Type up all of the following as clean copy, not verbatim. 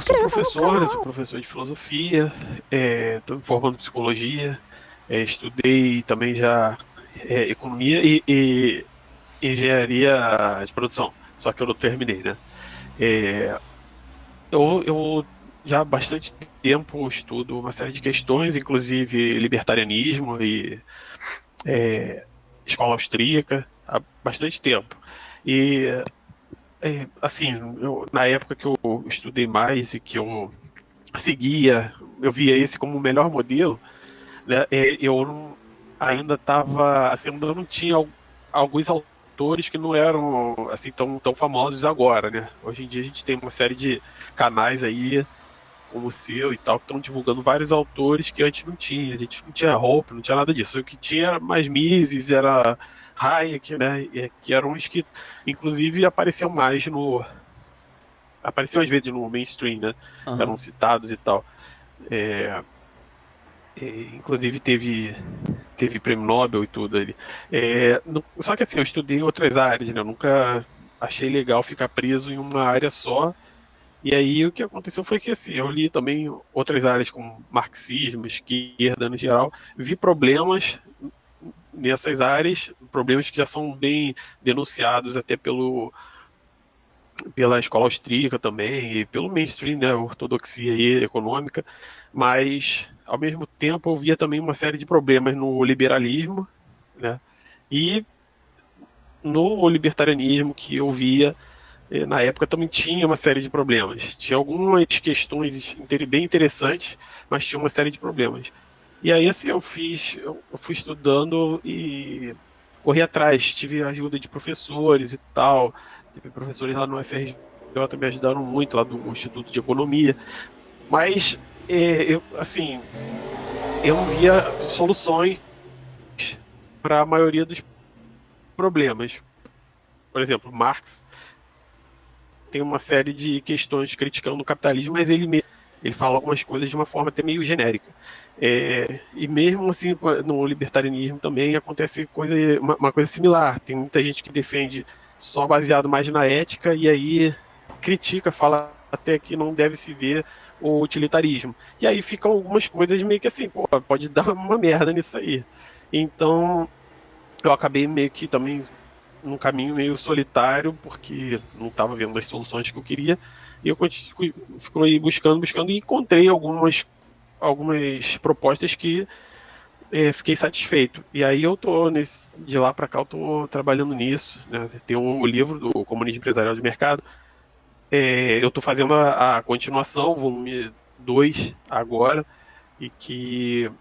sou professor, né? Sou professor de filosofia, estou me formando em psicologia, estudei também já economia e engenharia de produção, só que eu não terminei, né? É, eu já há bastante tempo estudo uma série de questões, inclusive libertarianismo e escola austríaca, há bastante tempo. E, assim, na época que eu estudei mais e que eu seguia, eu via esse como o melhor modelo, né? Ainda estava, assim, ainda não tinha alguns autores que não eram assim tão famosos agora, né? Hoje em dia a gente tem uma série de canais aí, como o seu e tal, que estão divulgando vários autores que antes não tinha. A gente não tinha Hope, não tinha nada disso. O que tinha era mais Mises, era Hayek, né? Que eram os que, inclusive, apareciam às vezes no mainstream, né? Eram Aham. citados e tal. É, inclusive teve prêmio Nobel e tudo ali. Só que assim, eu estudei em outras áreas, né? Eu nunca achei legal ficar preso em uma área só. E aí o que aconteceu foi que assim, eu li também outras áreas como marxismo, esquerda no geral, vi problemas nessas áreas, problemas que já são bem denunciados até pela escola austríaca também, e pelo mainstream, né, a ortodoxia aí, econômica, mas ao mesmo tempo eu via também uma série de problemas no liberalismo, né, e no libertarianismo que eu via na época também tinha uma série de problemas. Tinha algumas questões bem interessantes, mas tinha uma série de problemas. E aí, assim, eu fui estudando e corri atrás. Tive a ajuda de professores e tal. Tive professores lá no FRJ me ajudaram muito, lá do Instituto de Economia. Mas, assim, eu não via soluções para a maioria dos problemas. Por exemplo, Marx tem uma série de questões criticando o capitalismo, mas ele fala algumas coisas de uma forma até meio genérica. E mesmo assim, no libertarianismo também acontece uma coisa similar. Tem muita gente que defende só baseado mais na ética e aí critica, fala até que não deve se ver o utilitarismo. E aí ficam algumas coisas meio que assim, pô, pode dar uma merda nisso aí. Então, eu acabei meio que também num caminho meio solitário, porque não estava vendo as soluções que eu queria, e eu fui buscando e encontrei algumas propostas que fiquei satisfeito. E aí de lá para cá, eu tô trabalhando nisso, né? Tem um livro do Comunismo Empresarial de Mercado, eu estou fazendo a continuação, volume 2 agora, e que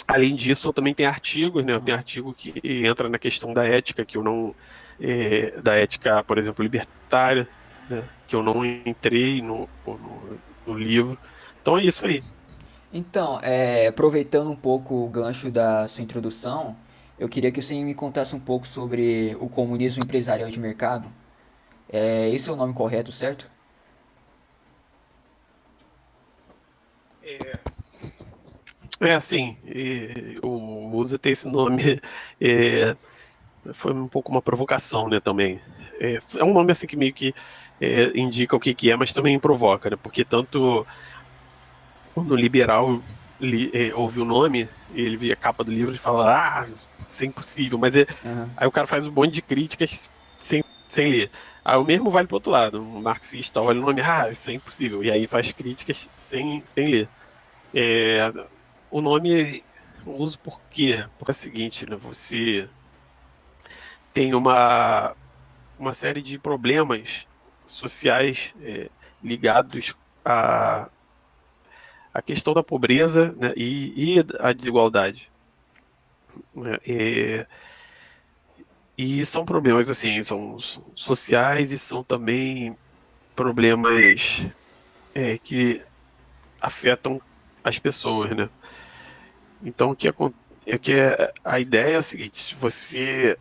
além disso, eu também tenho artigos, né? Eu tenho Aham. artigo que entra na questão da ética, que eu não. Da ética, por exemplo, libertária, né? Que eu não entrei no livro. Então é isso aí. Então, aproveitando um pouco o gancho da sua introdução, eu queria que você me contasse um pouco sobre o comunismo empresarial de mercado. Esse é o nome correto, certo? É assim, o uso ter esse nome é, foi um pouco uma provocação, né, também. É um nome assim que meio que indica o que que é, mas também provoca, né? Porque tanto quando o liberal ouve o nome, ele vê a capa do livro e fala, isso é impossível, Aham. aí o cara faz um monte de críticas sem ler. Aí o mesmo vale pro outro lado, um marxista olha o nome, isso é impossível, e aí faz críticas sem ler. É, o nome eu uso por quê? Porque é o seguinte, né, você tem uma série de problemas sociais ligados a a questão da pobreza, né, e a desigualdade, né, e são problemas assim, são sociais e são também problemas que afetam as pessoas, né? Então a ideia é a seguinte: se você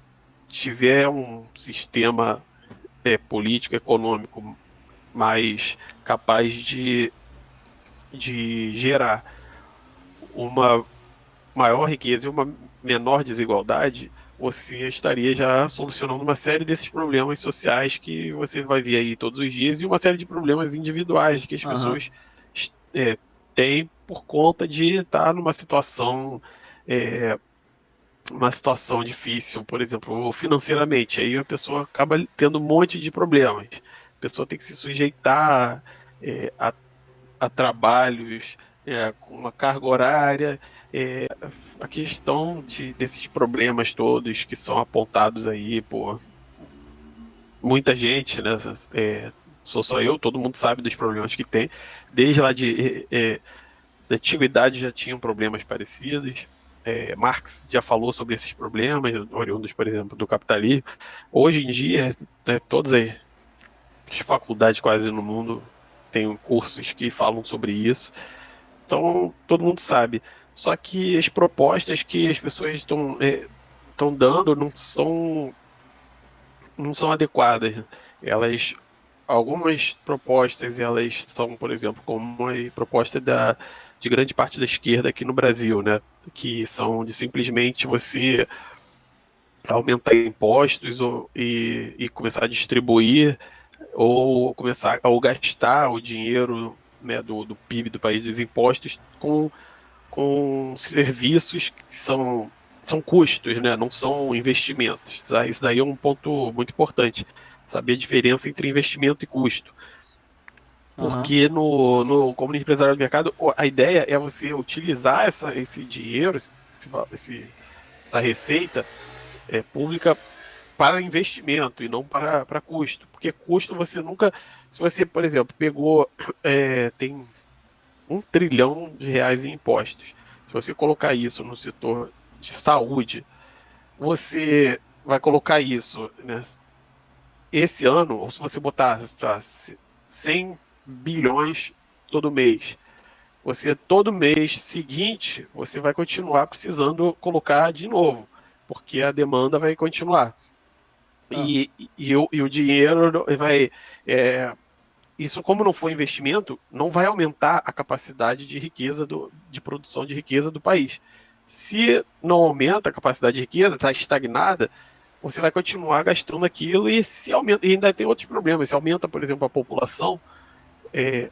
tiver um sistema político, econômico mais capaz de gerar uma maior riqueza e uma menor desigualdade, você estaria já solucionando uma série desses problemas sociais que você vai ver aí todos os dias e uma série de problemas individuais que as Aham. pessoas têm por conta de estar numa é, uma situação difícil, por exemplo, financeiramente. Aí a pessoa acaba tendo um monte de problemas. A pessoa tem que se sujeitar a trabalhos com uma carga horária. A questão desses problemas todos que são apontados aí por muita gente, né? É, sou só eu, todo mundo sabe dos problemas que tem. Desde lá da antiguidade já tinham problemas parecidos. Marx já falou sobre esses problemas, oriundos, por exemplo, do capitalismo. Hoje em dia, né, todas as faculdades quase no mundo têm cursos que falam sobre isso. Então, todo mundo sabe. Só que as propostas que as pessoas estão dando não são adequadas. Elas, algumas propostas, elas são, por exemplo, como a proposta de grande parte da esquerda aqui no Brasil, né? Que são de simplesmente você aumentar impostos e começar a distribuir ou começar ou gastar o dinheiro, né, do PIB do país dos impostos com serviços que são custos, né? Não são investimentos. Tá? Isso daí é um ponto muito importante. Saber a diferença entre investimento e custo. Aham. Porque no comunismo empresarial do mercado, a ideia é você utilizar esse dinheiro, essa receita pública para investimento e não para custo. Porque custo você nunca. Se você, por exemplo, tem 1 trilhão de reais em impostos. Se você colocar isso no setor de saúde, você vai colocar isso, né, esse ano, ou se você botar 100 bilhões todo mês, você todo mês seguinte, você vai continuar precisando colocar de novo, porque a demanda vai continuar. Ah. E o dinheiro vai. é, Isso, como não for investimento, não vai aumentar a capacidade de riqueza de produção de riqueza do país. Se não aumenta a capacidade de riqueza, está estagnada, você vai continuar gastando aquilo e se aumenta, e ainda tem outros problemas. Se aumenta, por exemplo, a população,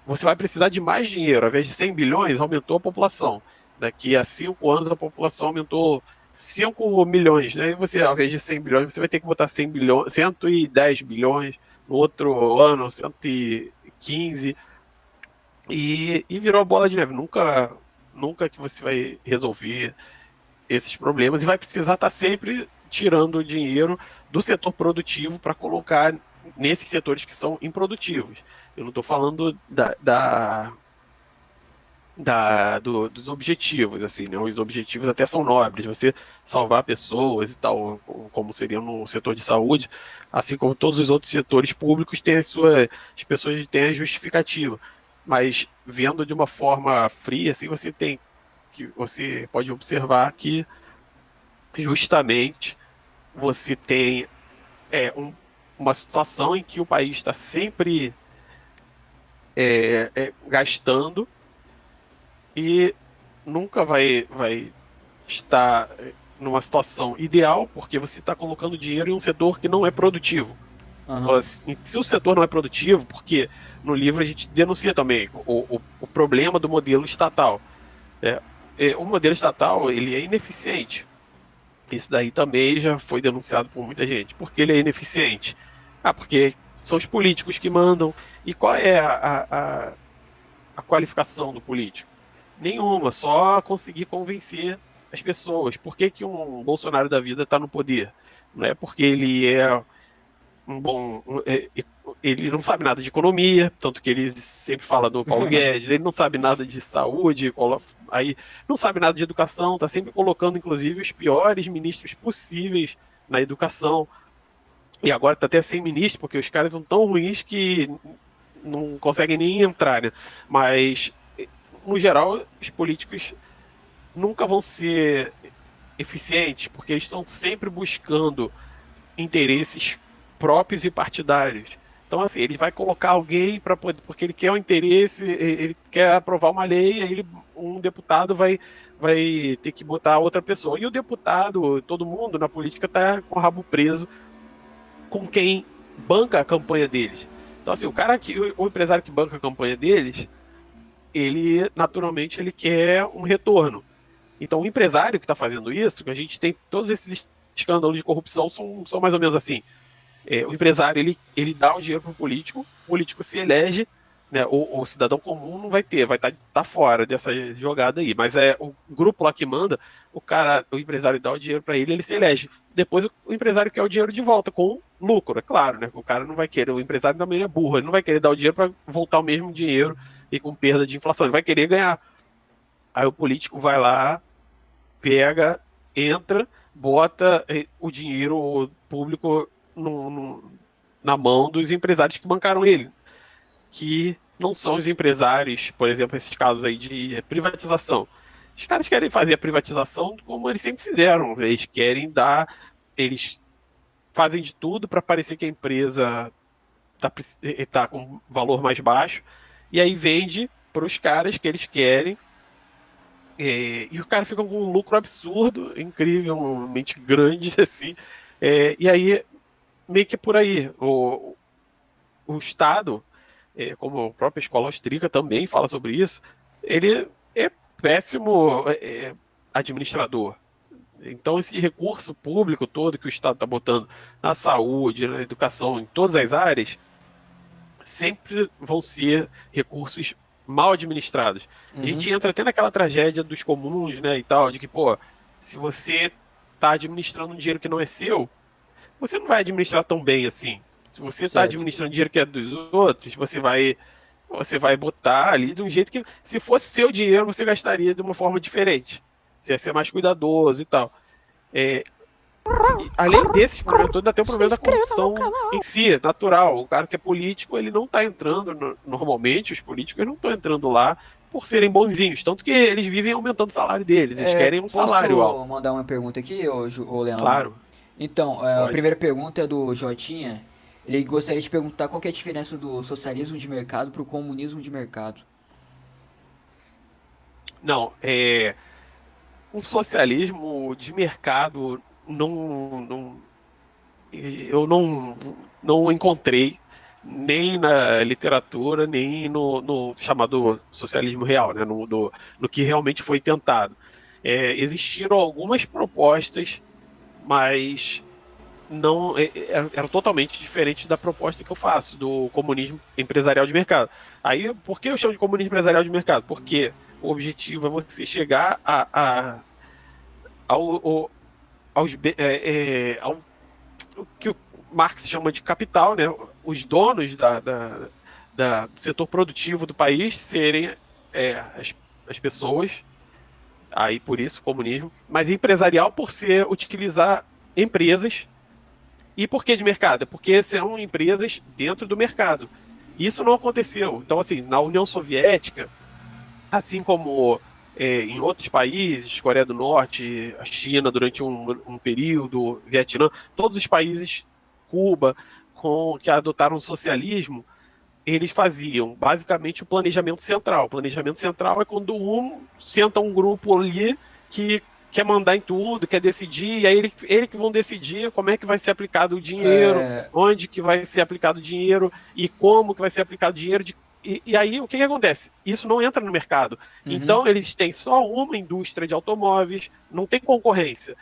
você vai precisar de mais dinheiro. Ao invés de 100 bilhões, aumentou a população. Daqui a 5 anos, a população aumentou 5 milhões. Né? E você, ao invés de 100 bilhões, você vai ter que botar 100 bilhões, 110 bilhões. No outro ano, 115. E virou a bola de neve. Nunca que você vai resolver esses problemas e vai precisar estar sempre tirando dinheiro do setor produtivo para colocar nesses setores que são improdutivos. Eu não estou falando dos objetivos, assim, né? Os objetivos até são nobres, você salvar pessoas e tal, como seria no setor de saúde, assim como todos os outros setores públicos têm as pessoas têm a justificativa. Mas vendo de uma forma fria, assim, você pode observar que justamente você tem uma situação em que o país está sempre gastando e nunca vai estar numa situação ideal, porque você está colocando dinheiro em um setor que não é produtivo. Aham. Se o setor não é produtivo, porque no livro a gente denuncia também o problema do modelo estatal. É, o modelo estatal ele é ineficiente. Isso daí também já foi denunciado por muita gente. Por que ele é ineficiente? Porque são os políticos que mandam. E qual é a qualificação do político? Nenhuma, só conseguir convencer as pessoas. Por que, que um Bolsonaro da vida está no poder? Não é porque ele é um bom. Ele não sabe nada de economia, tanto que ele sempre fala do Paulo Guedes, ele não sabe nada de saúde, aí não sabe nada de educação, está sempre colocando, inclusive, os piores ministros possíveis na educação. E agora está até sem ministro, porque os caras são tão ruins que não conseguem nem entrar, né? Mas, no geral, os políticos nunca vão ser eficientes, porque eles estão sempre buscando interesses próprios e partidários. Então, assim, ele vai colocar alguém porque ele quer um interesse, ele quer aprovar uma lei, aí um deputado vai ter que botar outra pessoa. E o deputado, todo mundo na política tá com o rabo preso com quem banca a campanha deles. Então, assim, o empresário que banca a campanha deles, ele naturalmente ele quer um retorno. Então, o empresário que está fazendo isso, que a gente tem todos esses escândalos de corrupção, são mais ou menos assim. O empresário ele dá o dinheiro para o político se elege, né, o cidadão comum não vai ter, vai estar tá fora dessa jogada aí. Mas é o grupo lá que manda, o empresário dá o dinheiro para ele se elege. Depois o empresário quer o dinheiro de volta, com lucro, é claro, né? O cara não vai querer, o empresário também é burro, ele não vai querer dar o dinheiro para voltar o mesmo dinheiro e com perda de inflação, ele vai querer ganhar. Aí o político vai lá, pega, entra, bota o dinheiro público na mão dos empresários que bancaram ele, que não são os empresários, por exemplo, esses casos aí de privatização. Os caras querem fazer a privatização como eles sempre fizeram. Eles querem dar, eles fazem de tudo para parecer que a empresa tá com valor mais baixo e aí vende para os caras que eles querem. E os caras ficam com um lucro absurdo, incrivelmente grande, assim. E aí, meio que por aí. O Estado, como a própria escola austríaca também fala sobre isso, ele é péssimo administrador. Então, esse recurso público todo que o Estado está botando na saúde, na educação, em todas as áreas, sempre vão ser recursos mal administrados. A Uhum. gente entra até naquela tragédia dos comuns, né, e tal, de que, pô, se você está administrando um dinheiro que não é seu, você não vai administrar tão bem assim. Se você está Certo. administrando dinheiro que é dos outros, você vai botar ali de um jeito que, se fosse seu dinheiro, você gastaria de uma forma diferente. Você ia ser mais cuidadoso e tal. É, e, além desses problemas todos, ainda tem o Se problema da inscreva no corrupção em canal. si, é natural. O cara que é político, ele não está entrando, normalmente os políticos não estão entrando lá por serem bonzinhos, tanto que eles vivem aumentando o salário deles, eles querem um salário alto. Posso mandar uma pergunta aqui, ô Leandro? Claro, Então, a pode. primeira pergunta é do Jotinha. Ele gostaria de perguntar qual que é a diferença do socialismo de mercado para o comunismo de mercado. Não, um socialismo de mercado eu não encontrei nem na literatura, nem no chamado socialismo real, né, no que realmente foi tentado. Existiram algumas propostas, mas não era totalmente diferente da proposta que eu faço do comunismo empresarial de mercado. Aí, por que eu chamo de comunismo empresarial de mercado? Porque o objetivo é você chegar ao, ao o que o Marx chama de capital, né? Os donos do setor produtivo do país serem as pessoas, aí por isso comunismo, mas empresarial por ser utilizar empresas. E por que de mercado? Porque são empresas dentro do mercado. Isso não aconteceu. Então, assim, na União Soviética, assim como em outros países, Coreia do Norte, a China durante um período, Vietnã, todos os países, Cuba, que adotaram o socialismo, eles faziam basicamente o planejamento central. O planejamento central é quando senta um grupo ali que quer mandar em tudo, quer decidir, e aí ele que vão decidir como é que vai ser aplicado o dinheiro, É, onde que vai ser aplicado o dinheiro e como que vai ser aplicado o dinheiro. E aí o que acontece? Isso não entra no mercado. uhum. Então eles têm só uma indústria de automóveis, não tem concorrência.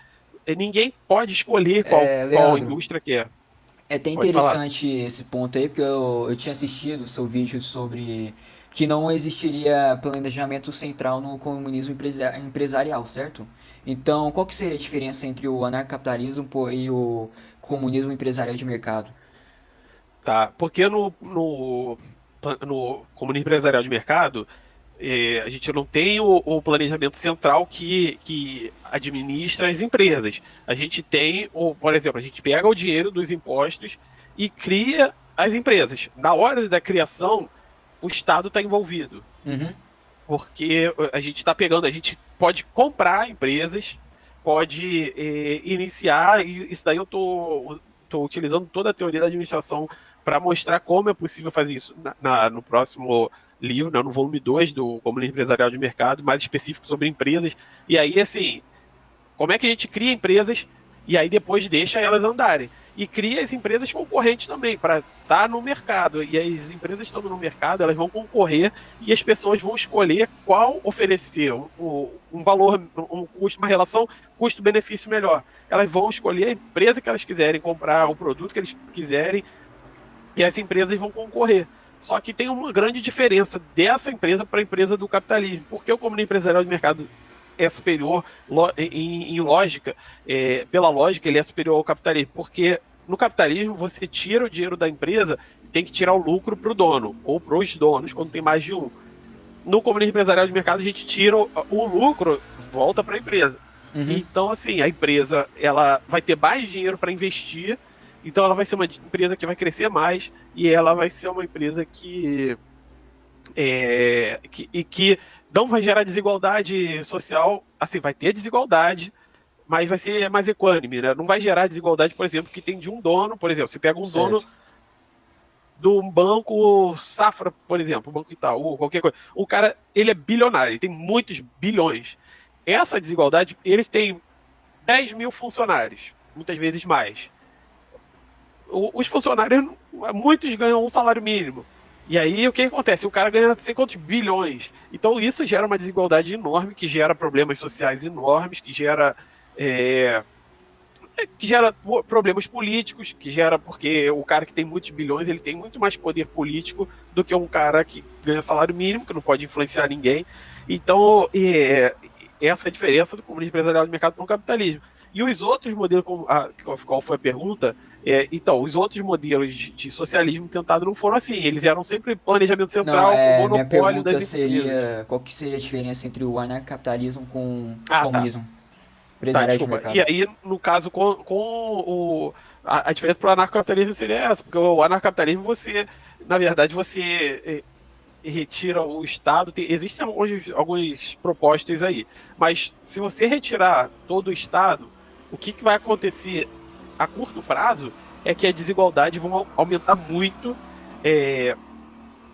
E ninguém pode escolher qual Leandro, indústria que é. é até Pode falar. interessante esse ponto aí, porque eu tinha assistido o seu vídeo sobre que não existiria planejamento central no comunismo empresarial, certo? Então, qual que seria a diferença entre o anarcapitalismo e o comunismo empresarial de mercado? Tá? Porque no comunismo empresarial de mercado, a gente não tem o planejamento central que administra as empresas. A gente tem, por exemplo, a gente pega o dinheiro dos impostos e cria as empresas. Na hora da criação, o Estado está envolvido. Uhum. Porque a gente está pegando, a gente pode comprar empresas, pode iniciar, e isso daí eu estou utilizando toda a teoria da administração para mostrar como é possível fazer isso no próximo livro, né, no volume 2 do Comunismo Empresarial de Mercado, mais específico sobre empresas. E aí, assim, como é que a gente cria empresas e aí depois deixa elas andarem? E cria as empresas concorrentes também, para estar no mercado. E as empresas estando no mercado, elas vão concorrer e as pessoas vão escolher qual oferecer um valor, um custo, uma relação custo-benefício melhor. Elas vão escolher a empresa que elas quiserem comprar, o produto que eles quiserem, e as empresas vão concorrer. Só que tem uma grande diferença dessa empresa para a empresa do capitalismo, porque o comunismo empresarial de mercado é superior em lógica, pela lógica, ele é superior ao capitalismo, porque no capitalismo você tira o dinheiro da empresa e tem que tirar o lucro para o dono, ou para os donos, quando tem mais de um. No comunismo empresarial de mercado, a gente tira o lucro, volta para a empresa. Uhum. Então, assim, a empresa ela vai ter mais dinheiro para investir, então ela vai ser uma empresa que vai crescer mais e ela vai ser uma empresa que não vai gerar desigualdade social. Assim, vai ter desigualdade, mas vai ser mais equânime, né? Não vai gerar desigualdade, por exemplo, que tem de um dono, por exemplo, se pega um dono Certo. do banco Safra, por exemplo, o Banco Itaú, qualquer coisa. O cara, ele é bilionário, ele tem muitos bilhões. Essa desigualdade, eles têm 10 mil funcionários, muitas vezes mais. Os funcionários, muitos ganham um salário mínimo. E aí o que acontece? O cara ganha não sei quantos bilhões. Então isso gera uma desigualdade enorme, que gera problemas sociais enormes, é, que gera problemas políticos, que gera porque o cara que tem muitos bilhões, ele tem muito mais poder político do que um cara que ganha salário mínimo, que não pode influenciar ninguém. Então, essa é a diferença do comunismo empresarial de mercado para o capitalismo. E os outros modelos, qual foi a pergunta? Então, os outros modelos de socialismo tentado não foram assim. Eles eram sempre planejamento Não, central com minha monopólio pergunta das empresas. seria qual que seria a diferença entre o anarcapitalismo com o Ah, tá. comunismo Tá, empresarial de desculpa. E mercado? aí, no caso, a diferença para o anarcocapitalismo seria essa, porque o anarcocapitalismo, na verdade, você retira o Estado. Existem algumas propostas aí, mas se você retirar todo o Estado, o que vai acontecer a curto prazo é que as desigualdades vão aumentar muito, é,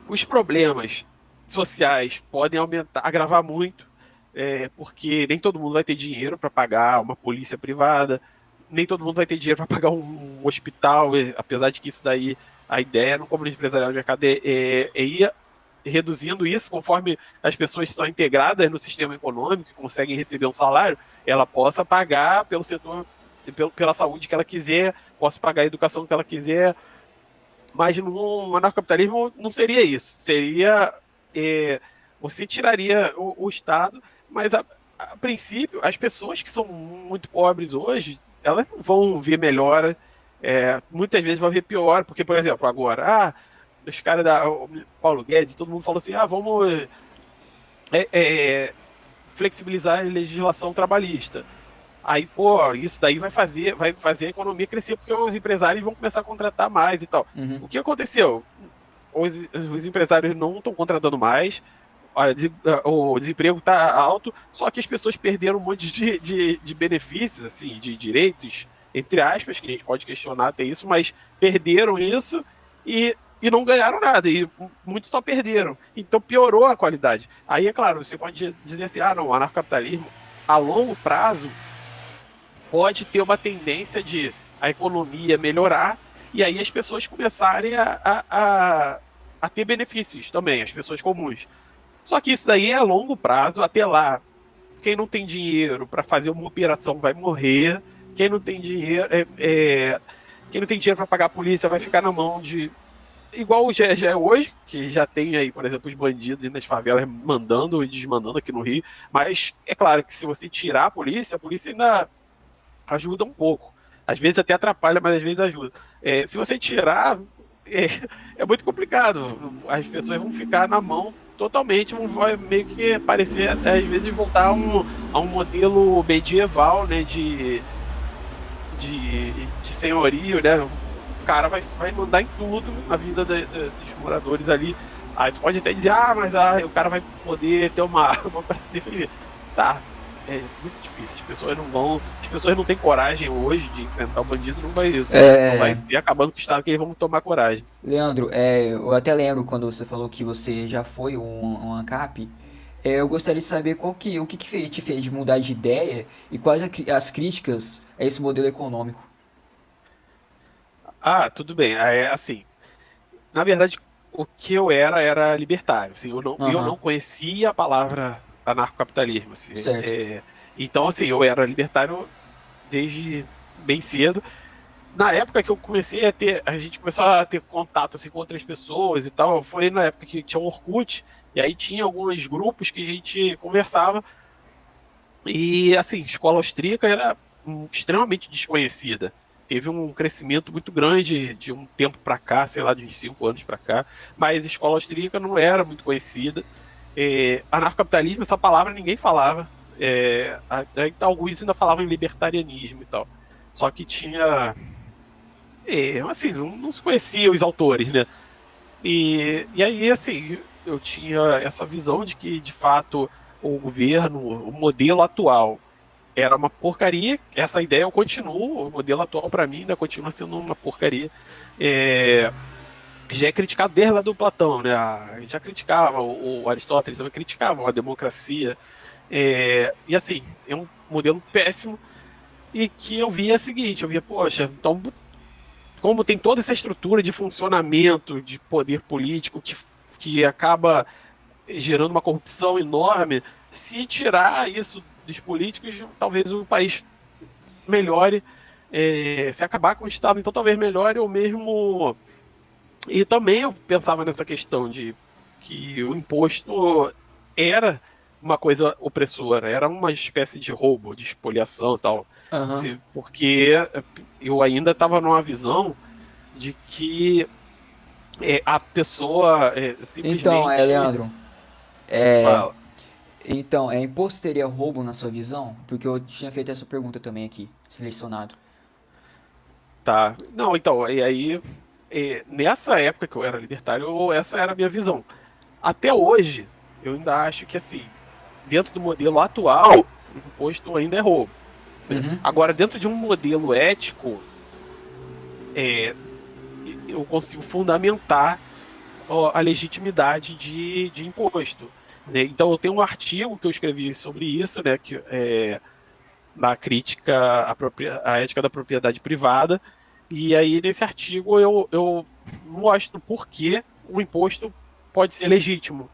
os problemas sociais podem aumentar, agravar muito, porque nem todo mundo vai ter dinheiro para pagar uma polícia privada, nem todo mundo vai ter dinheiro para pagar um hospital, apesar de que isso daí, a ideia no comunismo empresarial de mercado é ir reduzindo isso conforme as pessoas são integradas no sistema econômico, conseguem receber um salário, ela possa pagar pelo setor, pela saúde que ela quiser, possa pagar a educação que ela quiser, mas no anarcocapitalismo não seria isso. Seria. Você tiraria o Estado, mas a princípio, as pessoas que são muito pobres hoje, elas não vão ver melhora. Muitas vezes vão ver pior, porque, por exemplo, agora, os caras o Paulo Guedes, todo mundo falou assim: vamos é, é, flexibilizar a legislação trabalhista. Aí, pô, isso daí vai fazer a economia crescer, porque os empresários vão começar a contratar mais e tal. Uhum. O que aconteceu? Os empresários não estão contratando mais, o desemprego está alto, só que as pessoas perderam um monte de benefícios, assim, de direitos, entre aspas, que a gente pode questionar até isso, mas perderam isso e não ganharam nada, e muitos só perderam. Então piorou a qualidade. Aí, é claro, você pode dizer assim, não, o anarcocapitalismo, a longo prazo, pode ter uma tendência de a economia melhorar e aí as pessoas começarem a ter benefícios também, as pessoas comuns. Só que isso daí é a longo prazo, até lá. Quem não tem dinheiro para fazer uma operação vai morrer. Quem não tem dinheiro, quem não tem dinheiro para pagar a polícia vai ficar na mão de. Igual já é hoje, que já tem aí, por exemplo, os bandidos nas favelas mandando e desmandando aqui no Rio. Mas é claro que se você tirar a polícia ainda ajuda um pouco. Às vezes até atrapalha, mas às vezes ajuda. Se você tirar, é, é muito complicado. As pessoas vão ficar na mão totalmente, vai meio que parecer, até, às vezes, voltar a um modelo medieval, né, de senhorio, né? O cara vai mandar em tudo na vida dos moradores ali. Aí tu pode até dizer, mas o cara vai poder ter uma para se definir. Tá, é muito difícil. As pessoas não têm coragem hoje de enfrentar o bandido, não vai É, ser acabando com o Estado que eles vão tomar coragem. Leandro, eu até lembro quando você falou que você já foi um ANCAP. Eu gostaria de saber o que te fez de mudar de ideia e quais as críticas a esse modelo econômico. Ah, tudo bem. Assim, na verdade, o que eu era libertário. Assim, eu Aham, não conhecia a palavra anarcocapitalismo. Assim, certo. então, assim, eu era libertário desde bem cedo. Na época que eu comecei a gente começou a ter contato assim, com outras pessoas e tal, foi na época que tinha o Orkut, e aí tinha alguns grupos que a gente conversava, e assim, escola austríaca era extremamente desconhecida. Teve um crescimento muito grande de um tempo para cá, sei lá, de uns 5 anos para cá, mas escola austríaca não era muito conhecida. Anarcocapitalismo, essa palavra ninguém falava. Alguns ainda falavam em libertarianismo e tal. Só que tinha assim, não se conhecia os autores, né? E aí, assim, eu tinha essa visão de que, de fato, o governo, o modelo atual era uma porcaria. Essa ideia eu continuo, o modelo atual, para mim, ainda continua sendo uma porcaria. É, já é criticado desde lá do Platão, né? A gente já criticava, o Aristóteles também criticava a democracia. E assim, é um modelo péssimo e que eu via o seguinte, eu via, poxa, então como tem toda essa estrutura de funcionamento de poder político que acaba gerando uma corrupção enorme, se tirar isso dos políticos, talvez o país melhore. Se acabar com o Estado, então talvez melhore, ou mesmo. E também eu pensava nessa questão de que o imposto era uma coisa opressora, era uma espécie de roubo, de espoliação e tal. Aham. Porque eu ainda estava numa visão de que a pessoa Então, simplesmente Leandro, é, fala, imposto seria roubo na sua visão? Porque eu tinha feito essa pergunta também aqui, selecionado. tá. Não, então, e aí, nessa época que eu era libertário, essa era a minha visão. Até hoje, eu ainda acho que, assim, dentro do modelo atual, o imposto ainda é roubo, né? Uhum. Agora, dentro de um modelo ético, é, eu consigo fundamentar a legitimidade de imposto, né? Então, eu tenho um artigo que eu escrevi sobre isso, né, que na crítica à ética da propriedade privada. E aí, nesse artigo, eu mostro por que o imposto pode ser legítimo.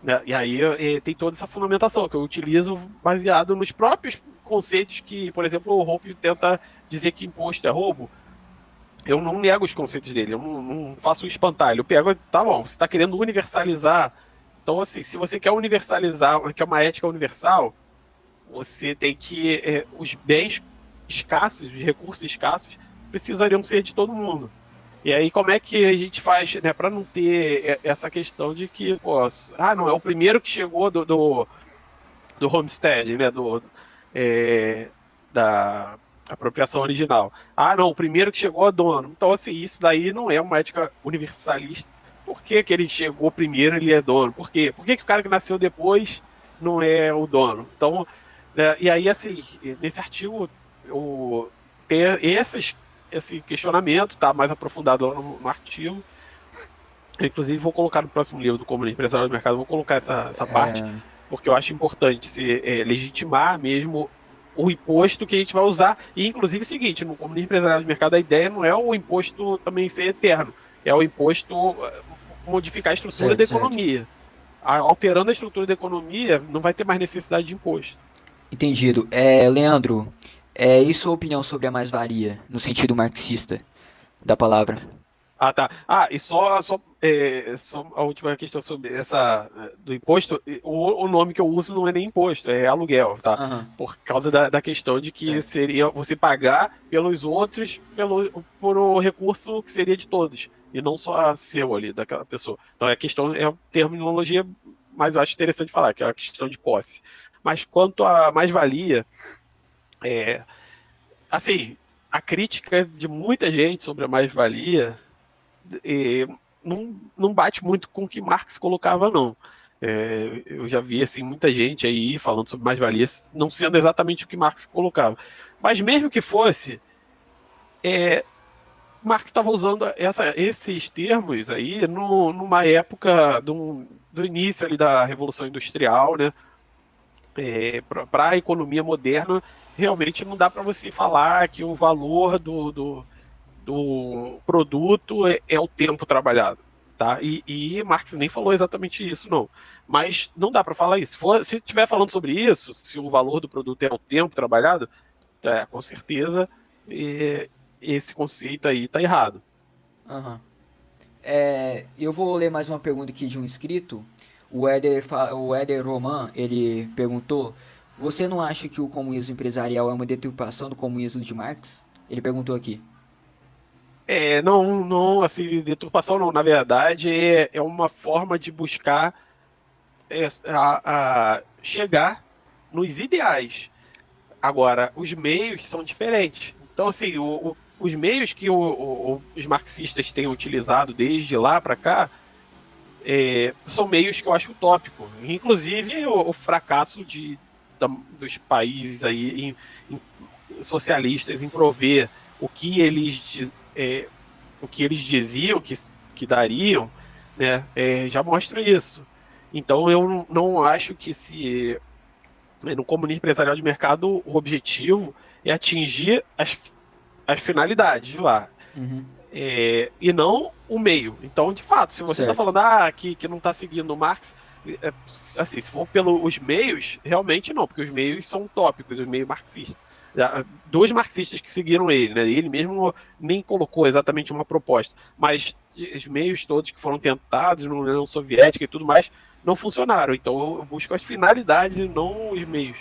Né? E aí tem toda essa fundamentação que eu utilizo baseado nos próprios conceitos que, por exemplo, o Hoppe tenta dizer que imposto é roubo. Eu não nego os conceitos dele, eu não faço um espantalho. Eu pego, tá bom, você está querendo universalizar. Então, assim, se você quer universalizar, quer uma ética universal, você tem que. Os bens escassos, os recursos escassos, precisariam ser de todo mundo. E aí, como é que a gente faz, né, para não ter essa questão de que, pô, não, é o primeiro que chegou do homestead, né, é, da apropriação original. Ah, não, o primeiro que chegou é dono. Então, assim, isso daí não é uma ética universalista. Por que que ele chegou primeiro ele é dono? Por quê? Por que que o cara que nasceu depois não é o dono? Então, né, e aí, assim, nesse artigo, eu ter esse questionamento, tá mais aprofundado lá no artigo. Eu, inclusive, vou colocar no próximo livro do Comunismo Empresarial do Mercado, vou colocar essa parte, É, porque eu acho importante legitimar mesmo o imposto que a gente vai usar. E, inclusive, é o seguinte, no Comunismo Empresarial do Mercado, a ideia não é o imposto também ser eterno, é o imposto modificar a estrutura da certo, certo. economia. Alterando a estrutura da economia, não vai ter mais necessidade de imposto. Entendido. Leandro, e sua opinião sobre a mais-valia, no sentido marxista da palavra? Ah, tá. E só a última questão sobre essa do imposto. O nome que eu uso não é nem imposto, é aluguel, tá? Aham, Por causa da questão de que certo. seria você pagar pelos outros por o recurso que seria de todos, e não só seu ali, daquela pessoa. Então é uma terminologia, mas eu acho interessante falar, que é a questão de posse. Mas quanto à mais-valia, é, assim, a crítica de muita gente sobre a mais-valia não bate muito com o que Marx colocava, não. Eu já vi assim muita gente aí falando sobre mais-valias, não sendo exatamente o que Marx colocava. Mas mesmo que fosse, Marx estava usando esses termos aí numa época do início ali da Revolução Industrial, né? Para a economia moderna, realmente não dá para você falar que o valor do produto é o tempo trabalhado. Tá? E Marx nem falou exatamente isso, não. Mas não dá para falar isso. Se estiver falando sobre isso, se o valor do produto é o tempo trabalhado, com certeza esse conceito aí está errado. Aham. Eu vou ler mais uma pergunta aqui de um inscrito. O Éder Roman, ele perguntou: Você não acha que o comunismo empresarial é uma deturpação do comunismo de Marx? Ele perguntou aqui. Não, não, assim, deturpação não. Na verdade, é uma forma de buscar a chegar nos ideais. Agora, os meios são diferentes. Então, assim, os meios que os marxistas têm utilizado desde lá para cá são meios que eu acho utópico. Inclusive, o fracasso dos países aí socialistas em prover o que o que eles diziam que dariam, né, já mostra isso. Então, eu não acho que se no comunismo empresarial de mercado, o objetivo é atingir as finalidades de lá, Uhum. e não o meio. Então, de fato, se você está Certo. falando que não está seguindo o Marx, é, assim, se for pelos meios, realmente não, porque os meios são utópicos, os meios marxistas. Dois marxistas que seguiram ele, né? Ele mesmo nem colocou exatamente uma proposta, mas os meios todos que foram tentados na União Soviética e tudo mais não funcionaram. Então eu busco as finalidades e não os meios.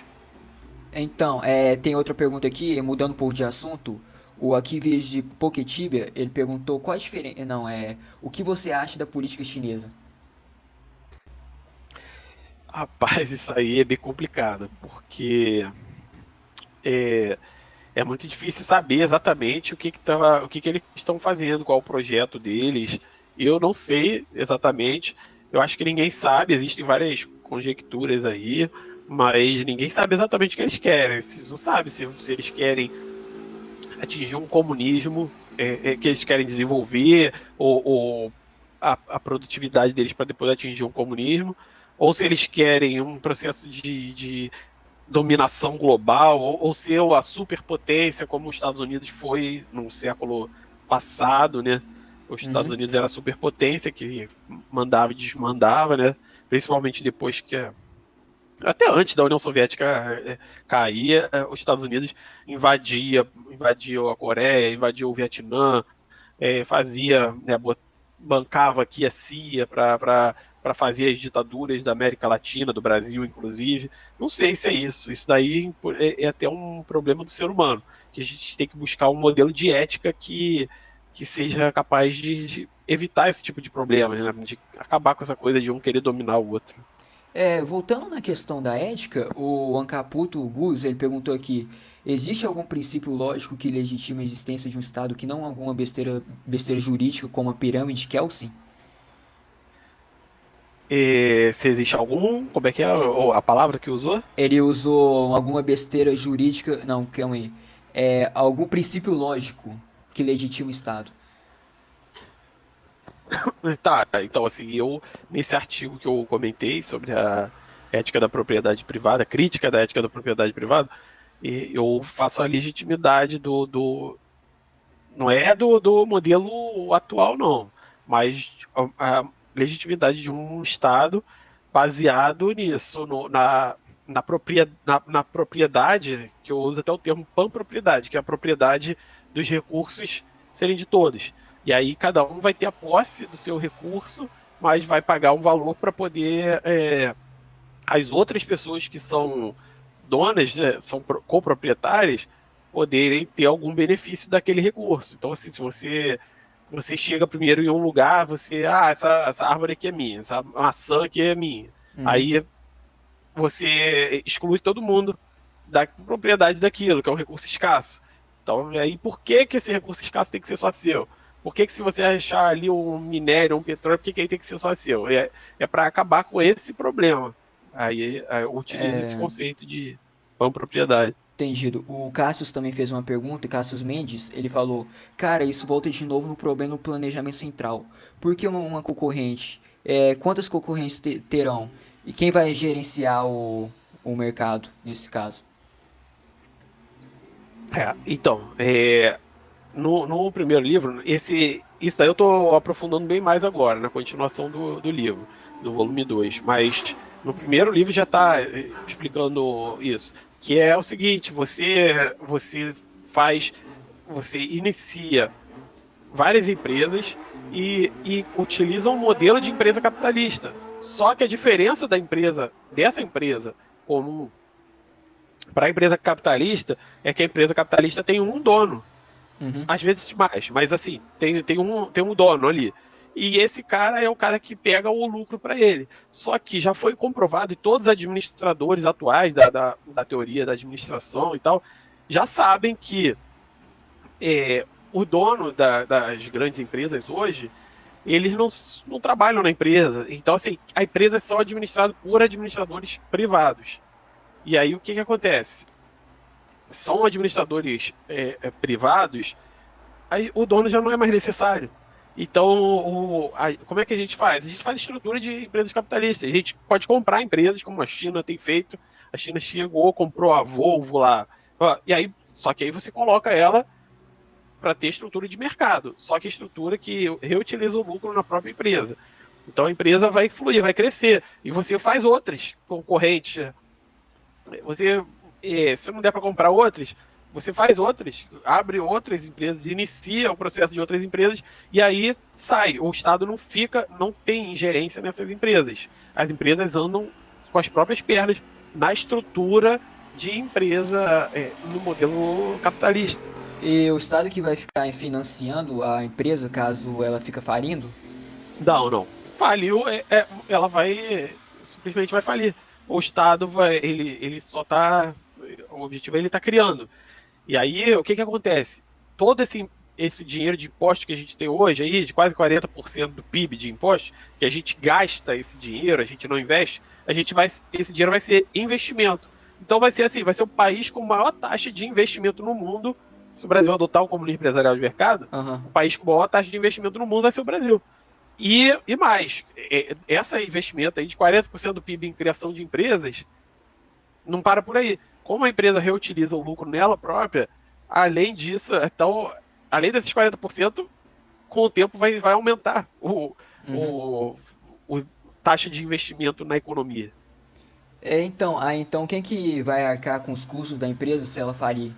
Então, tem outra pergunta aqui, mudando um pouco de assunto. O aqui de Poketibia, ele perguntou qual a diferença. Não, o que você acha da política chinesa? Rapaz, isso aí é bem complicado, porque é, é muito difícil saber exatamente o que eles estão fazendo, qual o projeto deles. Eu não sei exatamente. Eu acho que ninguém sabe, existem várias conjecturas aí, mas ninguém sabe exatamente o que eles querem. Você não sabe se eles querem atingir um comunismo que eles querem desenvolver, ou a produtividade deles para depois atingir um comunismo, ou se eles querem um processo de dominação global, ou ser a superpotência como os Estados Unidos foi no século passado, né? Os Estados Uhum. Unidos era a superpotência que mandava e desmandava, né? Principalmente depois que até antes da União Soviética cair, os Estados Unidos invadia a Coreia, invadia o Vietnã, fazia, né, bancava aqui a CIA para fazer as ditaduras da América Latina, do Brasil, inclusive. Não sei se é isso. Isso daí é até um problema do ser humano, que a gente tem que buscar um modelo de ética que seja capaz de evitar esse tipo de problema, né? De acabar com essa coisa de um querer dominar o outro. Voltando na questão da ética, o Ancaputo Gus, ele perguntou aqui: existe algum princípio lógico que legitima a existência de um Estado que não alguma besteira jurídica como a pirâmide de Kelsen? Se existe algum, como é que é a palavra que usou? Ele usou alguma besteira jurídica. Não, calma aí. Algum princípio lógico que legitima o Estado. Tá, então assim, nesse artigo que eu comentei sobre a ética da propriedade privada, crítica da ética da propriedade privada, eu faço a legitimidade não é do modelo atual, não, mas a legitimidade de um Estado baseado nisso, na propriedade, que eu uso até o termo panpropriedade, que é a propriedade dos recursos serem de todos. E aí cada um vai ter a posse do seu recurso, mas vai pagar um valor para poder as outras pessoas que são donas, né, são coproprietárias, poderem ter algum benefício daquele recurso. Então, assim, se você chega primeiro em um lugar, essa árvore aqui é minha, essa maçã aqui é minha. Uhum. Aí você exclui todo mundo da propriedade daquilo, que é um recurso escasso. Então, aí por que esse recurso escasso tem que ser só seu? Por que se você achar ali um minério, um petróleo, por que aí tem que ser só seu? É para acabar com esse problema. Aí eu utilizo esse conceito de propriedade. Entendido. O Cassius também fez uma pergunta, Cassius Mendes, ele falou, cara, isso volta de novo no problema do planejamento central. Por que uma concorrente? Quantas concorrentes terão? E quem vai gerenciar o mercado, nesse caso? Então, no primeiro livro, isso daí eu estou aprofundando bem mais agora, na continuação do livro, do volume 2. Mas no primeiro livro já está explicando isso. Que é o seguinte, você faz, você inicia várias empresas e utiliza um modelo de empresa capitalista. Só que a diferença dessa empresa comum para a empresa capitalista é que a empresa capitalista tem um dono, Uhum. às vezes mais, mas assim, tem um dono ali. E esse cara é o cara que pega o lucro para ele. Só que já foi comprovado, e todos os administradores atuais da teoria da administração e tal, já sabem que o dono das grandes empresas hoje, eles não trabalham na empresa. Então, assim, a empresa é só administrada por administradores privados. E aí o que, que acontece? São administradores privados, aí o dono já não é mais necessário. Então, como é que a gente faz? A gente faz estrutura de empresas capitalistas. A gente pode comprar empresas, como a China tem feito. A China chegou, comprou a Volvo lá. E aí, só que aí você coloca ela para ter estrutura de mercado. Só que estrutura que reutiliza o lucro na própria empresa. Então a empresa vai fluir, vai crescer. E você faz outras concorrentes. Você, se não der para comprar outras, você faz outras, abre outras empresas, inicia o processo de outras empresas e aí sai. O Estado não tem ingerência nessas empresas. As empresas andam com as próprias pernas na estrutura de empresa no modelo capitalista. E o Estado que vai ficar financiando a empresa caso ela fica falindo? Não, não. Faliu, ela vai simplesmente vai falir. O Estado ele só tá, o objetivo é ele tá criando. E aí, o que que acontece? Todo esse dinheiro de imposto que a gente tem hoje aí, de quase 40% do PIB de imposto, que a gente gasta esse dinheiro, a gente não investe, esse dinheiro vai ser investimento. Então vai ser assim, vai ser o país com maior taxa de investimento no mundo. Se o Brasil adotar o comunismo empresarial de mercado, Aham. o país com maior taxa de investimento no mundo vai ser o Brasil. E mais, esse investimento aí de 40% do PIB em criação de empresas não para por aí. Como a empresa reutiliza o lucro nela própria, além disso, então, além desses 40%, com o tempo vai aumentar Uhum. o, o taxa de investimento na economia. Então quem que vai arcar com os custos da empresa se ela falir?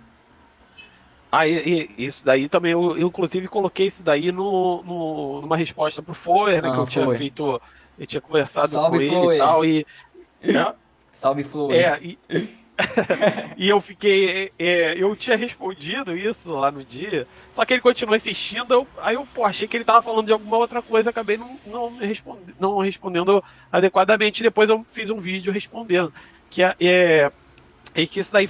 Isso daí também, eu inclusive coloquei isso daí numa resposta pro Foer, né, que Aham, eu tinha foi. feito, eu tinha conversado Salve, com ele e Flower. tal, é, Salve, Flower. é, e eu fiquei. Eu tinha respondido isso lá no dia, só que ele continuou insistindo. Aí eu achei que ele tava falando de alguma outra coisa, acabei não respondendo adequadamente. Depois eu fiz um vídeo respondendo. Que e que isso daí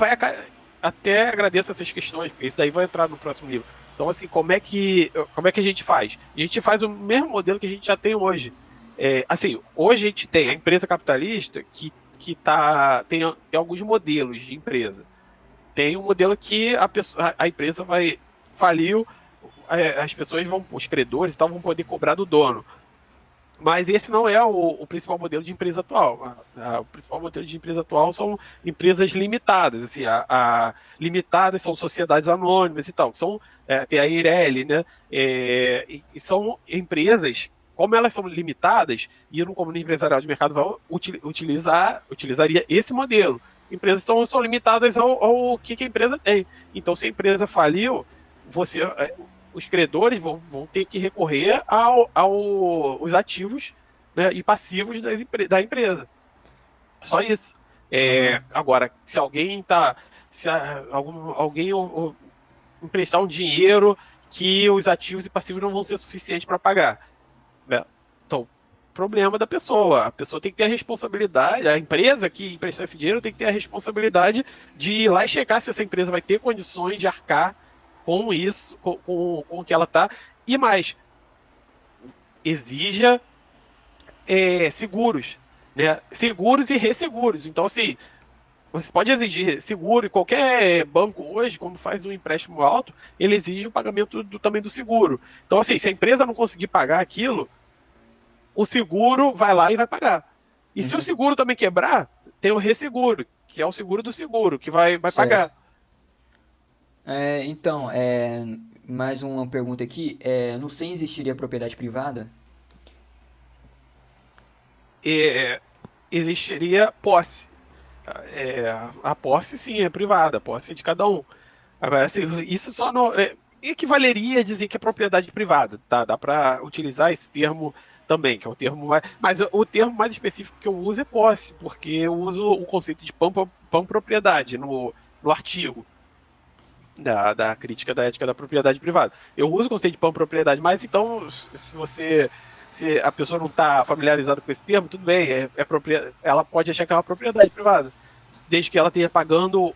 Até agradeço essas questões, porque isso daí vai entrar no próximo livro. Então, assim, como é que a gente faz? A gente faz o mesmo modelo que a gente já tem hoje. Assim, hoje a gente tem a empresa capitalista tem alguns modelos de empresa. Tem um modelo que a empresa vai faliu, as pessoas os credores e tal vão poder cobrar do dono. Mas esse não é o principal modelo de empresa atual. O principal modelo de empresa atual são empresas limitadas. Assim, limitadas são sociedades anônimas e tal. Tem a Eireli, né? E são empresas, como elas são limitadas, e no comunismo empresarial de mercado vai utilizaria esse modelo. Empresas são limitadas ao que a empresa tem. Então, se a empresa faliu, os credores vão ter que recorrer aos ativos, né, e passivos da empresa. Só isso. Aham. Agora, se alguém tá. Se alguém emprestar um dinheiro que os ativos e passivos não vão ser suficientes para pagar. Né? Então, problema da pessoa. A pessoa tem que ter a responsabilidade, a empresa que emprestar esse dinheiro tem que ter a responsabilidade de ir lá e checar se essa empresa vai ter condições de arcar com isso, com o que ela está. E mais, exija seguros, né? Seguros e resseguros. Então, assim, você pode exigir seguro e qualquer banco hoje, quando faz um empréstimo alto, ele exige o pagamento também do seguro. Então, assim, se a empresa não conseguir pagar aquilo, o seguro vai lá e vai pagar. E se o Uhum. seguro também quebrar, tem o resseguro, que é o seguro do seguro, que vai Certo. pagar. Então, mais uma pergunta aqui. No SEM existiria propriedade privada? É, existiria posse. É, a posse, sim, é privada, a posse é de cada um. Agora, assim, isso só não. Equivaleria a dizer que é propriedade privada, tá? Dá para utilizar esse termo também, que é o termo mais. Mas o termo mais específico que eu uso é posse, porque eu uso o conceito de propriedade no artigo da crítica da ética da propriedade privada. Eu uso o conceito de propriedade, mas então, se você. Se a pessoa não está familiarizada com esse termo, tudo bem, ela pode achar que é uma propriedade privada, desde que ela esteja pagando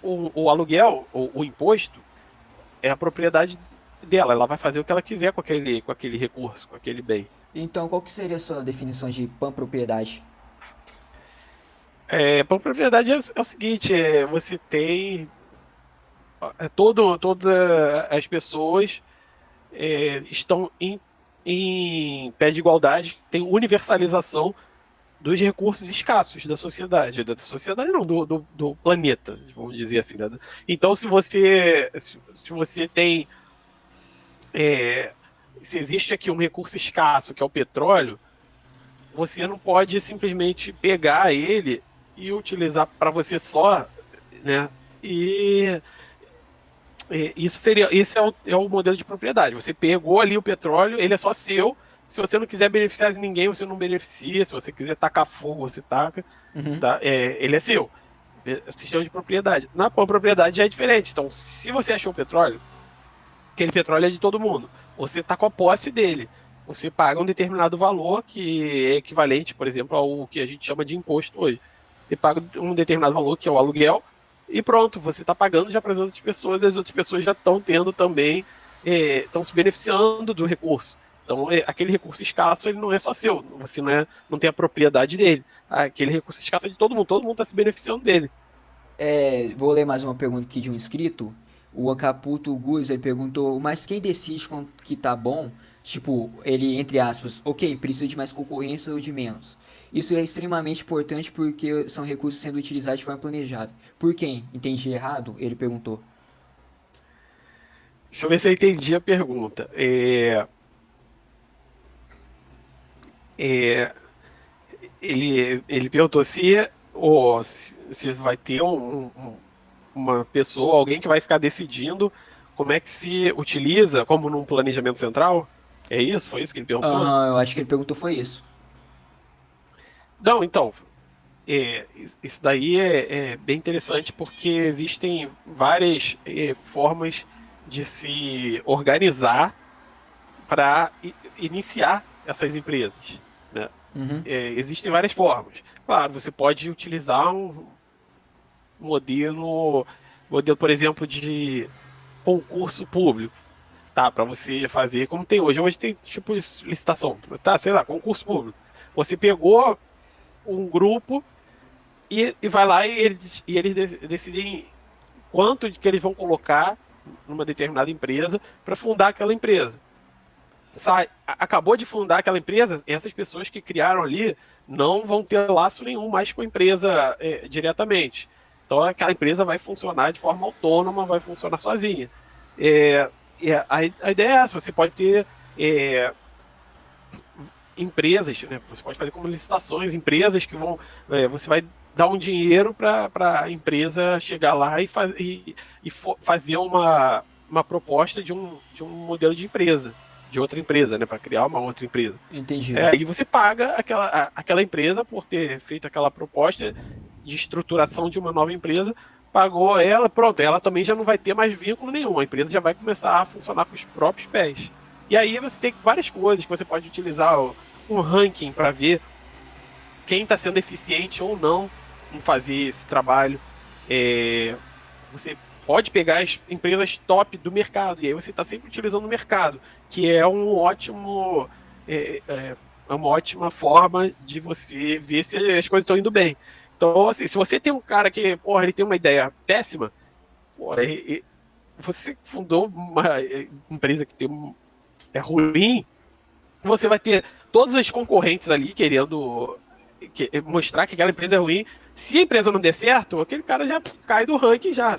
o aluguel, o imposto, é a propriedade dela. Ela vai fazer o que ela quiser com aquele recurso, com aquele bem. Então, qual que seria a sua definição de panpropriedade? Propriedade é o seguinte: você tem todas as pessoas estão em pé de igualdade, tem universalização dos recursos escassos da sociedade não, do planeta, vamos dizer assim. Né? Então, se você tem é, se existe aqui um recurso escasso, que é o petróleo, você não pode simplesmente pegar ele e utilizar para você só, né? E, esse é o modelo de propriedade. Você pegou ali o petróleo, ele é só seu. Se você não quiser beneficiar de ninguém, você não beneficia. Se você quiser tacar fogo, você taca. Uhum. Tá? Ele é seu. É o sistema de propriedade. Na propriedade já é diferente. Então, se você achou o petróleo, aquele petróleo é de todo mundo. Você está com a posse dele. Você paga um determinado valor que é equivalente, por exemplo, ao que a gente chama de imposto hoje. Você paga um determinado valor, que é o aluguel, e pronto, você está pagando já para as outras pessoas já estão tendo também, estão se beneficiando do recurso. Então, aquele recurso escasso, ele não é só seu, você não tem a propriedade dele. Aquele recurso escasso é de todo mundo está se beneficiando dele. Vou ler mais uma pergunta aqui de um inscrito. O Acaputo Guz, ele perguntou, mas quem decide quando que tá bom? Tipo, ele, entre aspas, ok, precisa de mais concorrência ou de menos. Isso é extremamente importante porque são recursos sendo utilizados de forma planejada. Por quem? Entendi errado? Ele perguntou. Deixa eu ver se eu entendi a pergunta. É, ele perguntou se vai ter uma pessoa, alguém que vai ficar decidindo como é que se utiliza, como num planejamento central? É isso? Foi isso que ele perguntou? Aham, eu acho que ele perguntou foi isso. Não, então, isso daí é bem interessante porque existem várias formas de se organizar para iniciar essas empresas, né? Uhum. Existem várias formas. Claro, você pode utilizar um modelo, por exemplo, de concurso público, tá? Para você fazer como tem hoje. Hoje tem tipo licitação, tá? Sei lá, concurso público. Você pegou um grupo e vai lá e eles decidem quanto que eles vão colocar numa determinada empresa para fundar aquela empresa. Acabou de fundar aquela empresa, essas pessoas que criaram ali não vão ter laço nenhum mais com a empresa diretamente. Então aquela empresa vai funcionar de forma autônoma, vai funcionar sozinha. É, a ideia é essa, você pode ter empresas, né, você pode fazer como licitações, empresas que vão. Você vai dar um dinheiro para a empresa chegar lá e fazer uma proposta de um modelo de empresa, de outra empresa, né, para criar uma outra empresa. Entendi. E você paga aquela empresa por ter feito aquela proposta de estruturação de uma nova empresa, pagou ela, pronto, ela também já não vai ter mais vínculo nenhum, a empresa já vai começar a funcionar com os próprios pés. E aí você tem várias coisas que você pode utilizar, um ranking para ver quem está sendo eficiente ou não em fazer esse trabalho. É, você pode pegar as empresas top do mercado, e aí você está sempre utilizando o mercado, que é um ótimo. É, é, é uma ótima forma de você ver se as coisas estão indo bem. Então, assim, se você tem um cara que, porra, ele tem uma ideia péssima, porra, você fundou uma empresa que é ruim, você vai ter todos os concorrentes ali querendo mostrar que aquela empresa é ruim. Se a empresa não der certo, aquele cara já cai do ranking, já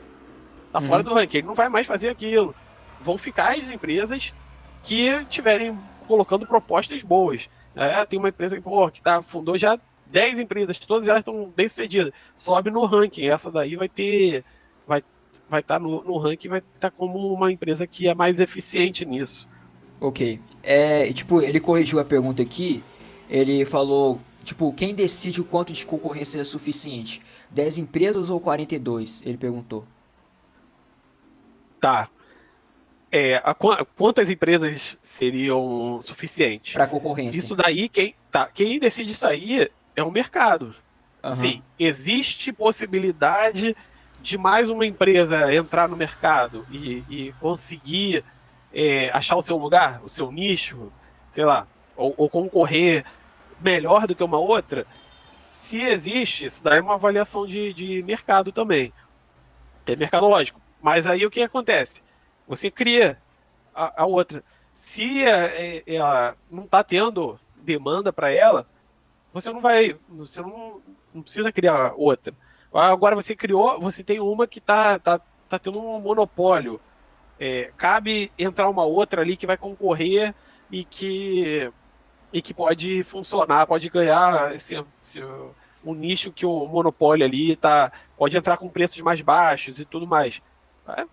tá fora Uhum. do ranking, ele não vai mais fazer aquilo. Vão ficar as empresas que estiverem colocando propostas boas. Tem uma empresa que fundou já 10 empresas, todas elas estão bem sucedidas. Sobe no ranking. Essa daí vai vai estar no ranking, vai estar como uma empresa que é mais eficiente nisso. Ok. Tipo, ele corrigiu a pergunta aqui. Ele falou, tipo, quem decide o quanto de concorrência é suficiente? 10 empresas ou 42? Ele perguntou. Tá. Quantas empresas seriam suficientes? Pra concorrência. Isso daí, quem decide sair é o mercado. Aham. Assim, existe possibilidade de mais uma empresa entrar no mercado e conseguir achar o seu lugar, o seu nicho, sei lá, ou concorrer melhor do que uma outra? Se existe, isso daí é uma avaliação de mercado também. É mercadológico. Mas aí o que acontece? Você cria a outra. Se ela não está tendo demanda para ela, você não precisa criar outra. Agora você criou, você tem uma que tá tendo um monopólio. Cabe entrar uma outra ali que vai concorrer e que, e que pode funcionar, pode ganhar um nicho que o monopólio ali pode entrar com preços mais baixos e tudo mais.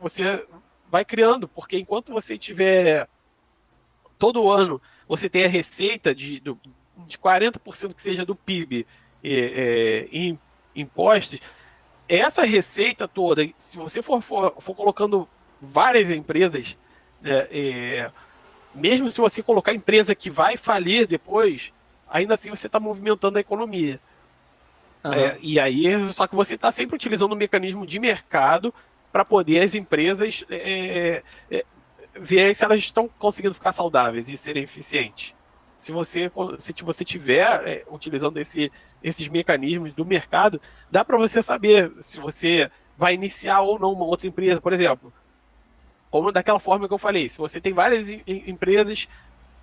Você vai criando, porque enquanto você tiver todo ano, você tem a receita de 40% que seja do PIB em impostos, essa receita toda, se você for colocando várias empresas, né, mesmo se você colocar empresa que vai falir depois, ainda assim você está movimentando a economia. Aham. E aí, só que você está sempre utilizando um mecanismo de mercado para poder as empresas ver se elas estão conseguindo ficar saudáveis e serem eficientes. Se você tiver utilizando esses mecanismos do mercado, dá para você saber se você vai iniciar ou não uma outra empresa, por exemplo. Como daquela forma que eu falei, se você tem várias empresas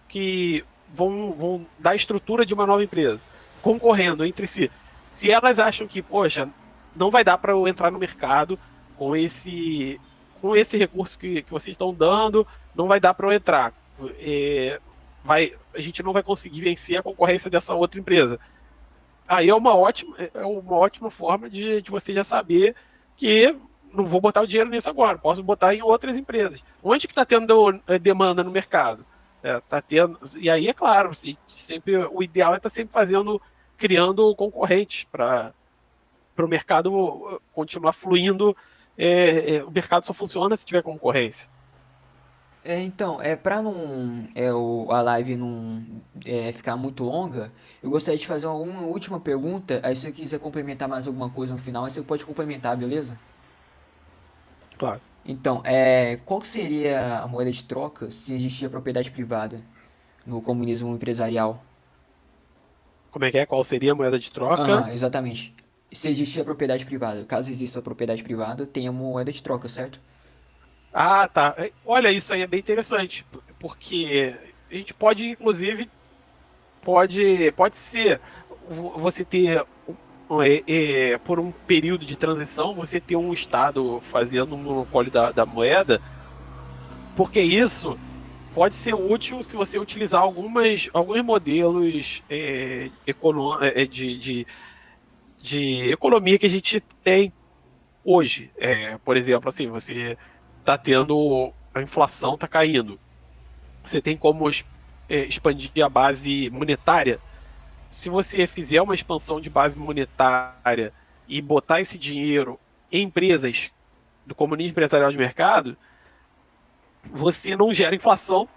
que vão dar a estrutura de uma nova empresa, concorrendo entre si. Se elas acham que, poxa, não vai dar para eu entrar no mercado com esse recurso que vocês estão dando, não vai dar para eu entrar. A gente não vai conseguir vencer a concorrência dessa outra empresa. Aí é uma ótima forma de você já saber que não vou botar o dinheiro nisso agora, posso botar em outras empresas. Onde que está tendo demanda no mercado? Tá tendo, e aí, é claro, sempre, o ideal é estar sempre criando concorrentes para o mercado continuar fluindo. O mercado só funciona se tiver concorrência. Então, pra não, a live não ficar muito longa, eu gostaria de fazer uma última pergunta. Aí, se você quiser complementar mais alguma coisa no final, aí você pode complementar, beleza? Claro. Então, qual que seria a moeda de troca se existia propriedade privada no comunismo empresarial? Como é que é? Qual seria a moeda de troca? Aham, exatamente. Se existia propriedade privada. Caso exista propriedade privada, tem a moeda de troca, certo? Ah, tá. Olha, isso aí é bem interessante, porque a gente pode, inclusive, pode ser você ter, por um período de transição, você ter um Estado fazendo um monopólio da moeda, porque isso pode ser útil se você utilizar alguns modelos de economia que a gente tem hoje. Por exemplo, assim, você está tendo a inflação está caindo. Você tem como expandir a base monetária. Se você fizer uma expansão de base monetária e botar esse dinheiro em empresas do comunismo empresarial de mercado, você não gera inflação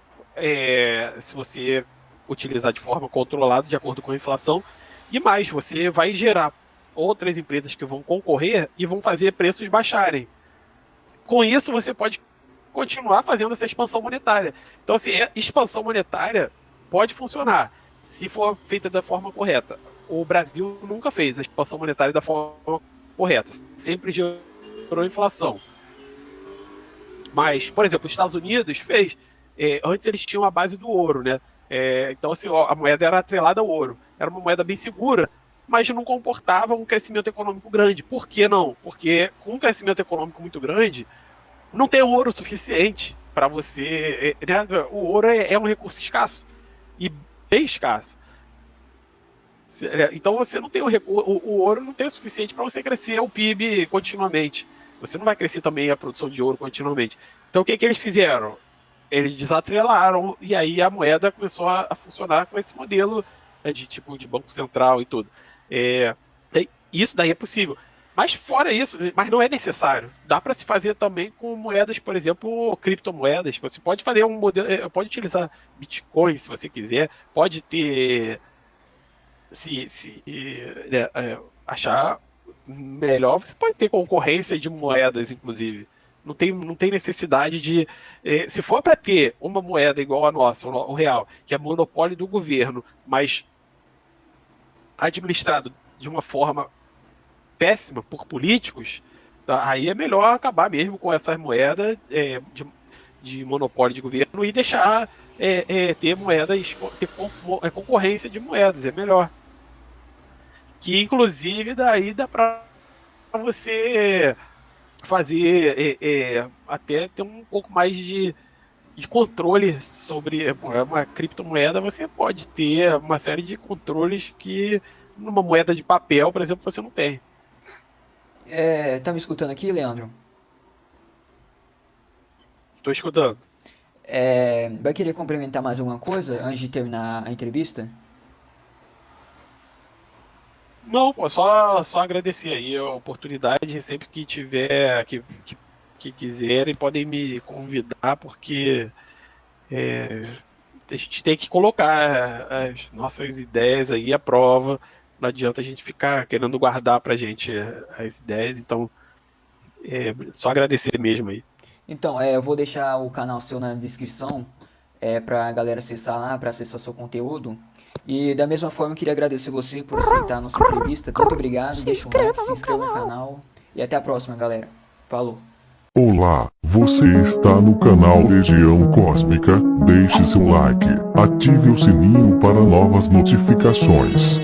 se você utilizar de forma controlada, de acordo com a inflação, e mais, você vai gerar outras empresas que vão concorrer e vão fazer preços baixarem. com isso você pode continuar fazendo essa expansão monetária. Então, assim, a expansão monetária pode funcionar se for feita da forma correta. O Brasil nunca fez a expansão monetária da forma correta, sempre gerou inflação. Mas, por exemplo, os Estados Unidos fez, antes eles tinham a base do ouro, né? Então, assim, a moeda era atrelada ao ouro, era uma moeda bem segura, mas não comportava um crescimento econômico grande. Por que não? Porque com um crescimento econômico muito grande, não tem ouro suficiente para você. Né? O ouro é um recurso escasso e bem escasso. Então você não tem o ouro não tem o suficiente para você crescer o PIB continuamente. Você não vai crescer também a produção de ouro continuamente. Então o que eles fizeram? Eles desatrelaram e aí a moeda começou a funcionar com esse modelo, né, de tipo de banco central e tudo. Isso daí é possível. Mas fora isso, mas não é necessário. Dá para se fazer também com moedas, por exemplo, criptomoedas. Você pode fazer um modelo, pode utilizar Bitcoin se você quiser, pode ter, se né, achar melhor, você pode ter concorrência de moedas, inclusive. Não tem necessidade de. Se for para ter uma moeda igual a nossa, o real, que é monopólio do governo, mas administrado de uma forma péssima por políticos, tá? Aí é melhor acabar mesmo com essas moedas de monopólio de governo e deixar ter moedas, ter concorrência de moedas, é melhor. Que inclusive daí dá para você fazer até ter um pouco mais de controle sobre uma criptomoeda. Você pode ter uma série de controles que numa moeda de papel, por exemplo, você não tem. Tá me escutando aqui, Leandro? Estou escutando. Vai querer complementar mais alguma coisa antes de terminar a entrevista? Não, pô, só agradecer aí a oportunidade. Sempre que tiver, que quiserem, podem me convidar, porque a gente tem que colocar as nossas ideias aí à prova. Não adianta a gente ficar querendo guardar pra gente as ideias. Então, só agradecer mesmo aí. Então, eu vou deixar o canal seu na descrição, pra galera acessar lá, pra acessar seu conteúdo. E da mesma forma, eu queria agradecer você por aceitar a nossa entrevista. Muito obrigado, deixa um like, se inscreva no canal. E até a próxima, galera. Falou. Olá, você está no canal Legião Cósmica. Deixe seu like, ative o sininho para novas notificações.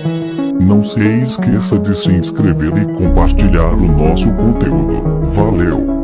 Não se esqueça de se inscrever e compartilhar o nosso conteúdo. Valeu!